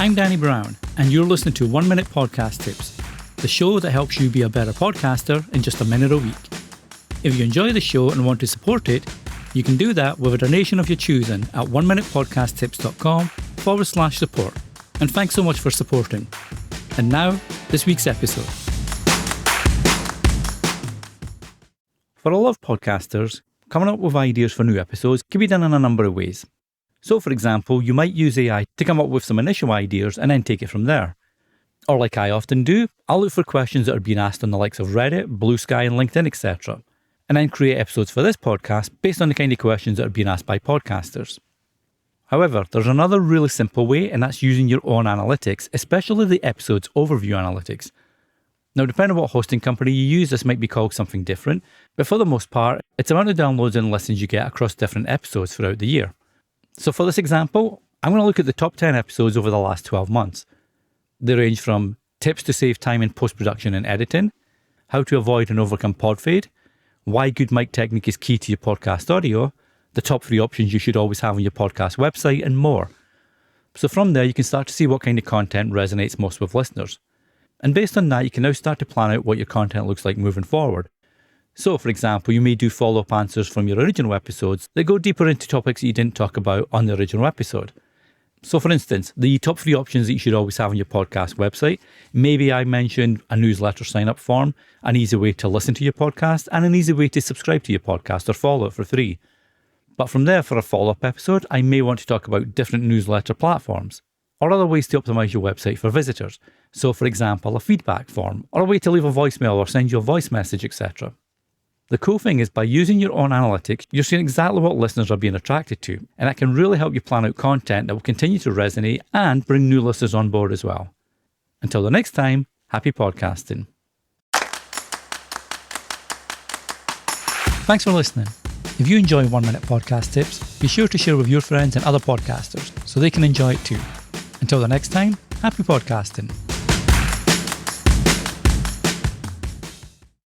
I'm Danny Brown, and you're listening to 1 Minute Podcast Tips, the show that helps you be a better podcaster in just a minute a week. If you enjoy the show and want to support it, you can do that with a donation of your choosing at 1minutepodcasttips.com/support. And thanks so much for supporting. And now, this week's episode. For a lot of podcasters, coming up with ideas for new episodes can be done in a number of ways. So, for example, you might use AI to come up with some initial ideas and then take it from there. Or like I often do, I'll look for questions that are being asked on the likes of Reddit, Blue Sky and LinkedIn, etc. And then create episodes for this podcast based on the kind of questions that are being asked by podcasters. However, there's another really simple way, and that's using your own analytics, especially the episode's overview analytics. Now, depending on what hosting company you use, this might be called something different, but for the most part, it's the amount of downloads and listens you get across different episodes throughout the year. So for this example, I'm going to look at the top 10 episodes over the last 12 months. They range from tips to save time in post-production and editing, how to avoid and overcome pod fade, why good mic technique is key to your podcast audio, the top 3 options you should always have on your podcast website, and more. So from there, you can start to see what kind of content resonates most with listeners. And based on that, you can now start to plan out what your content looks like moving forward. So, for example, you may do follow-up answers from your original episodes that go deeper into topics that you didn't talk about on the original episode. So, for instance, the top 3 options that you should always have on your podcast website, maybe I mentioned a newsletter sign-up form, an easy way to listen to your podcast, and an easy way to subscribe to your podcast or follow it for free. But from there, for a follow-up episode, I may want to talk about different newsletter platforms, or other ways to optimize your website for visitors. So, for example, a feedback form, or a way to leave a voicemail or send you a voice message, etc. The cool thing is, by using your own analytics, you're seeing exactly what listeners are being attracted to, and that can really help you plan out content that will continue to resonate and bring new listeners on board as well. Until the next time, happy podcasting. Thanks for listening. If you enjoy 1 Minute Podcast Tips, be sure to share with your friends and other podcasters so they can enjoy it too. Until the next time, happy podcasting.